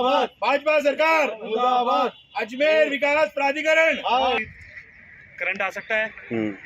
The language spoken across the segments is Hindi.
मुर्दाबाद, भाजपा सरकार मुर्दाबाद, अजमेर विकास प्राधिकरण। करंट आ सकता है।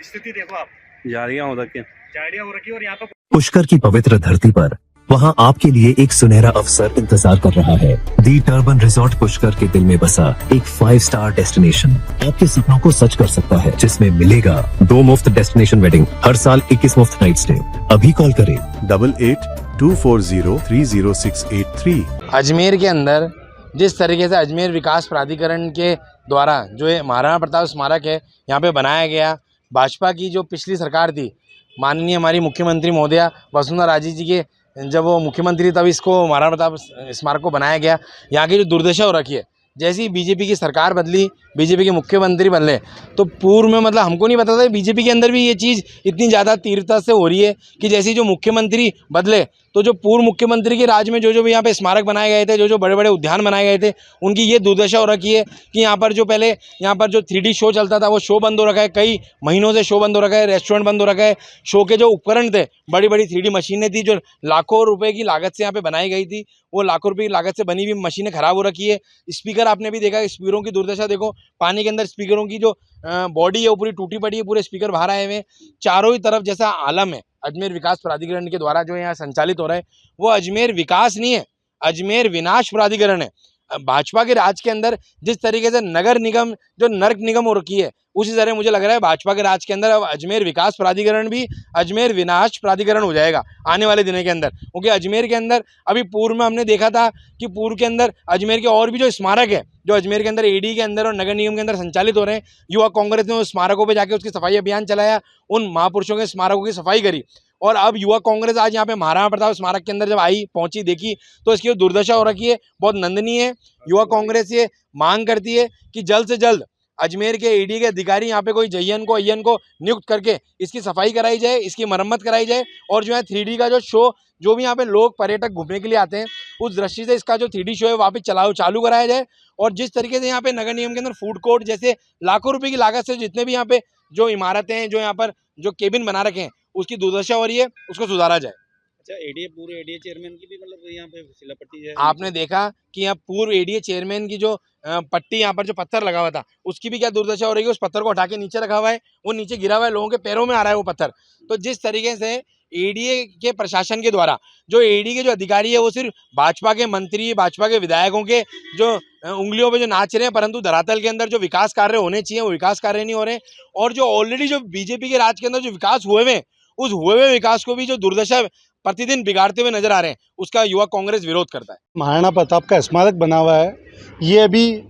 स्थिति देखो आप, झाड़ियाँ हो रखी झाड़ियाँ हो रखी है और यहाँ पर पुष्कर की पवित्र धरती पर वहां आपके लिए एक सुनहरा अवसर इंतजार कर रहा है। दी टर्बन रिजॉर्ट पुष्कर के दिल में बसा एक 5 स्टार डेस्टिनेशन आपके सपनों को सच कर सकता है, जिसमें मिलेगा 2 मुफ्त डेस्टिनेशन वेडिंग, हर साल 21 मुफ्त नाइट स्टे। अभी कॉल करें 8824030683। अजमेर के अंदर जिस तरीके से अजमेर विकास प्राधिकरण के द्वारा जो ये महाराणा प्रताप स्मारक है यहाँ पे बनाया गया, भाजपा की जो पिछली सरकार थी, माननीय हमारी मुख्यमंत्री महोदया वसुंधरा राजे जी के जब वो मुख्यमंत्री तब इसको महाराणा प्रताप स्मारक को बनाया गया। यहाँ की जो दुर्दशा हो रखी है, जैसे ही बीजेपी की सरकार बदली, बीजेपी के मुख्यमंत्री बदले, तो पूर्व में मतलब हमको नहीं पता था बीजेपी के अंदर भी ये चीज़ इतनी ज़्यादा तीव्रता से हो रही है कि जैसे ही जो मुख्यमंत्री बदले तो जो पूर्व मुख्यमंत्री के राज में जो भी यहाँ पे स्मारक बनाए गए थे, जो बड़े बड़े उद्यान बनाए गए थे, उनकी ये दुर्दशा हो रखी है कि यहाँ पर जो पहले यहाँ पर जो 3D शो चलता था वो शो बंद हो रखा है, कई महीनों से शो बंद हो रखा है, रेस्टोरेंट बंद हो रखा है। शो के जो उपकरण थे, बड़ी बड़ी 3D मशीनें थी जो लाखों रुपए की लागत से यहाँ पे बनाई गई थी, वो लाखों रुपए की लागत से बनी हुई मशीनें खराब हो रखी है। स्पीकर आपने भी देखा, स्पीकरों की दुर्दशा देखो, पानी के अंदर स्पीकरों की जो बॉडी है वो पूरी टूटी पड़ी है, पूरे स्पीकर बाहर आए हुए हैं। चारों ही तरफ जैसा आलम है अजमेर विकास प्राधिकरण के द्वारा जो यहाँ संचालित हो रहा है, वो अजमेर विकास नहीं है, अजमेर विनाश प्राधिकरण है। भाजपा के राज के अंदर जिस तरीके से नगर निगम जो नर्क निगम हो रखी है, उसी तरह मुझे लग रहा है भाजपा के राज के अंदर अब अजमेर विकास प्राधिकरण भी अजमेर विनाश प्राधिकरण हो जाएगा आने वाले दिनों के अंदर। क्योंकि अजमेर के अंदर अभी पूर्व में हमने देखा था कि पूर्व के अंदर अजमेर के और भी जो स्मारक है, जो अजमेर के अंदर एडी के अंदर और नगर निगम के अंदर संचालित हो रहे हैं, युवा कांग्रेस ने उस स्मारकों पर जाकर उसकी सफाई अभियान चलाया, उन महापुरुषों के स्मारकों की सफाई करी। और अब युवा कांग्रेस आज यहाँ पे महाराणा प्रताप स्मारक के अंदर जब आई, पहुंची, देखी, तो इसकी जो दुर्दशा हो रखी है बहुत नंदनीय है। युवा कांग्रेस ये मांग करती है कि जल्द से जल्द अजमेर के ईडी के अधिकारी यहाँ पे कोई जयन को नियुक्त करके इसकी सफाई कराई जाए, इसकी मरम्मत कराई जाए, और जो है 3D का जो शो, जो भी यहाँ पे लोग पर्यटक घूमने के लिए आते हैं, उस दृष्टि से इसका जो 3D शो है वापस चालू कराया जाए। और जिस तरीके से यहाँ पे नगर निगम के अंदर फूड कोर्ट जैसे लाखों रुपए की लागत से जितने भी यहाँ पे जो इमारतें हैं, जो यहाँ पर जो केबिन बना रखे हैं, उसकी दुर्दशा हो रही है, उसको सुधारा जाए। अच्छा, एडीए पूरे एडीए चेयरमैन की भी मतलब यहाँ पे शिलापट्टी है। आपने देखा कि यहाँ पूर्व एडीए चेयरमैन की जो पट्टी, यहाँ पर जो पत्थर लगा हुआ था, उसकी भी क्या दुर्दशा हो रही है। उस पत्थर को हटा के नीचे रखा हुआ है, वो नीचे गिरा हुआ है, लोगों के पैरों में आ रहा है वो पत्थर। तो जिस तरीके से एडीए के प्रशासन के द्वारा जो एडी के जो अधिकारी है वो सिर्फ भाजपा के मंत्री, भाजपा के विधायकों के जो उंगलियों पे जो नाच रहे हैं, परंतु धरातल के अंदर जो विकास कार्य होने चाहिए वो विकास कार्य नहीं हो रहे। और जो ऑलरेडी जो बीजेपी के राज के अंदर जो विकास हुए हुए, उस हुए हुए विकास को भी जो दुर्दशा प्रतिदिन बिगाड़ते हुए नजर आ रहे हैं, उसका युवा कांग्रेस विरोध करता है। महाराणा प्रताप का स्मारक बना हुआ है, ये अभी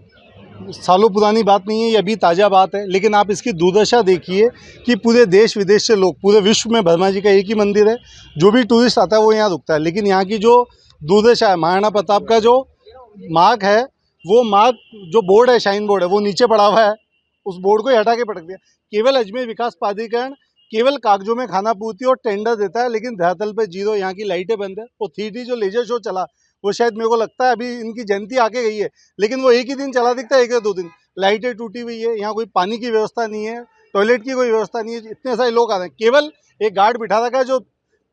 सालों पुरानी बात नहीं है, ये अभी ताज़ा बात है। लेकिन आप इसकी दुर्दशा देखिए कि पूरे देश विदेश से लोग, पूरे विश्व में वर्मा जी का एक ही मंदिर है, जो भी टूरिस्ट आता है वो यहाँ रुकता है। लेकिन यहाँ की जो दुर्दशा है, महाराणा प्रताप का जो मार्ग है, वो मार्ग जो बोर्ड है, शाइन बोर्ड है, वो नीचे पड़ा हुआ है, उस बोर्ड को ही हटा के पटक दिया। केवल अजमेर विकास प्राधिकरण केवल कागजों में खाना पूर्ति और टेंडर देता है, लेकिन धरातल पे जीरो। यहाँ की लाइटें बंद है। वो 3D जो लेजर शो चला, वो शायद मेरे को लगता है अभी इनकी जयंती आके गई है, लेकिन वो एक ही दिन चला दिखता है, एक या 2 दिन। लाइटें टूटी हुई है, यहाँ कोई पानी की व्यवस्था नहीं है, टॉयलेट की कोई व्यवस्था नहीं है। इतने सारे लोग आ रहे हैं, केवल एक गार्ड बिठा रखा है जो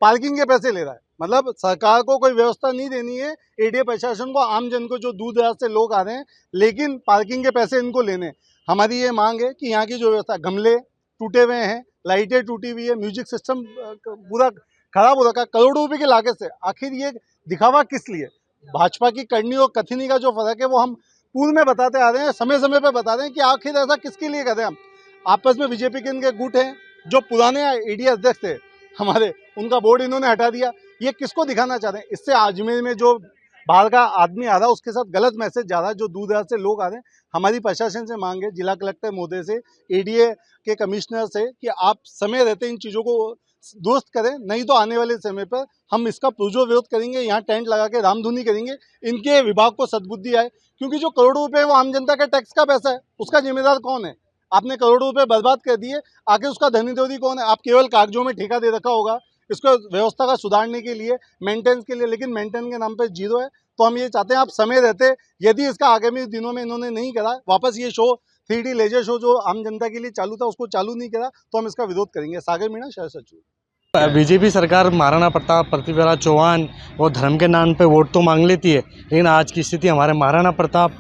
पार्किंग के पैसे ले रहा है। मतलब सरकार को कोई व्यवस्था नहीं देनी है, एडीए प्रशासन को, आम जन को, जो दूर दराज से लोग आ रहे हैं, लेकिन पार्किंग के पैसे इनको लेने। हमारी ये मांग है कि यहाँ की जो व्यवस्था, गमले टूटे हुए हैं, लाइटें टूटी हुई है, म्यूजिक सिस्टम पूरा खराब हो रखा है, करोड़ों रुपए की लागत से। आखिर ये दिखावा किस लिए? भाजपा की करनी और कथनी का जो फर्क है वो हम पूर्व में बताते आ रहे हैं, समय समय पे बता रहे हैं कि आखिर ऐसा किसके लिए कर रहे हैं हम। आपस में बीजेपी के इनके गुट हैं, जो पुराने एडीए अध्यक्ष थे हमारे, उनका बोर्ड इन्होंने हटा दिया। ये किसको दिखाना चाह रहे हैं? इससे अजमेर में जो बाहर का आदमी आ रहा है उसके साथ गलत मैसेज जा रहा है, जो दूर दराज से लोग आ रहे हैं। हमारी प्रशासन से मांग है, जिला कलेक्टर महोदय से, एडीए के कमिश्नर से, कि आप समय रहते इन चीज़ों को दुरुस्त करें, नहीं तो आने वाले समय पर हम इसका पुरजोर विरोध करेंगे। यहाँ टेंट लगा के रामधुनी करेंगे, इनके विभाग को सद्बुद्धि आए। क्योंकि जो करोड़ों रुपए वो आम जनता का टैक्स का पैसा है, उसका जिम्मेदार कौन है? आपने करोड़ों रुपए बर्बाद कर दिए, आगे उसका धनी कौन है? आप केवल कागजों में ठेका दे रखा होगा इसको व्यवस्था का सुधारने के लिए, मेंटेनेंस के लिए, लेकिन मेंटेनेंस के नाम पर जीरो है। तो हम ये चाहते हैं आप समय रहते, यदि इसका आगामी दिनों में इन्होंने नहीं करा, वापस ये शो 3D लेजर शो जो आम जनता के लिए चालू था उसको चालू नहीं करा, तो हम इसका विरोध करेंगे। सागर मीणा, शहर सचिव। बीजेपी सरकार महाराणा प्रताप, पृथ्वीराज चौहान और धर्म के नाम पे वोट तो मांग लेती है, लेकिन आज की स्थिति हमारे महाराणा प्रताप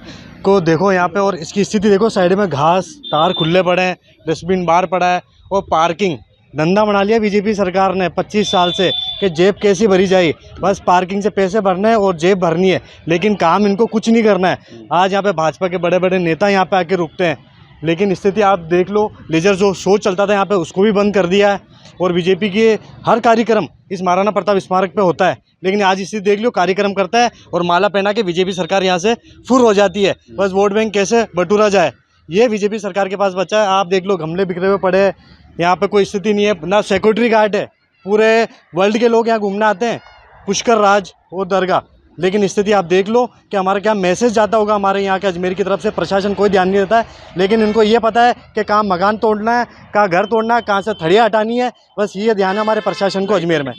को देखो यहाँ पे, और इसकी स्थिति देखो, साइड में घास, तार खुले पड़े हैं, डस्टबिन बाहर पड़ा है, और पार्किंग धंधा बना लिया बीजेपी सरकार ने 25 साल से कि जेब कैसी भरी जाए, बस पार्किंग से पैसे भरने हैं और जेब भरनी है, लेकिन काम इनको कुछ नहीं करना है। आज यहाँ पे भाजपा के बड़े बड़े नेता यहाँ पे आके रुकते हैं, लेकिन स्थिति आप देख लो, लेजर जो शो चलता था यहाँ पे उसको भी बंद कर दिया है, और बीजेपी के हर कार्यक्रम इस महाराणा प्रताप स्मारक पे होता है, लेकिन आज स्थिति देख लो, कार्यक्रम करता है और माला पहना के बीजेपी सरकार यहाँ से फुर हो जाती है। बस वोट बैंक कैसे बटूरा जाए, ये बीजेपी सरकार के पास बचा है। आप देख लो, गमले बिखरे हुए पड़े हैं, यहाँ पे कोई स्थिति नहीं है, ना सिक्योरिटी गार्ड है। पूरे वर्ल्ड के लोग यहाँ घूमने आते हैं, पुष्कर राज और दरगाह, लेकिन स्थिति आप देख लो कि हमारा क्या मैसेज जाता होगा हमारे यहाँ के अजमेर की तरफ से। प्रशासन कोई ध्यान नहीं देता है, लेकिन इनको ये पता है कि कहाँ मकान तोड़ना है, कहाँ घर तोड़ना है, कहाँ से थड़ियाँ हटानी है, बस ये ध्यान है हमारे प्रशासन को अजमेर में।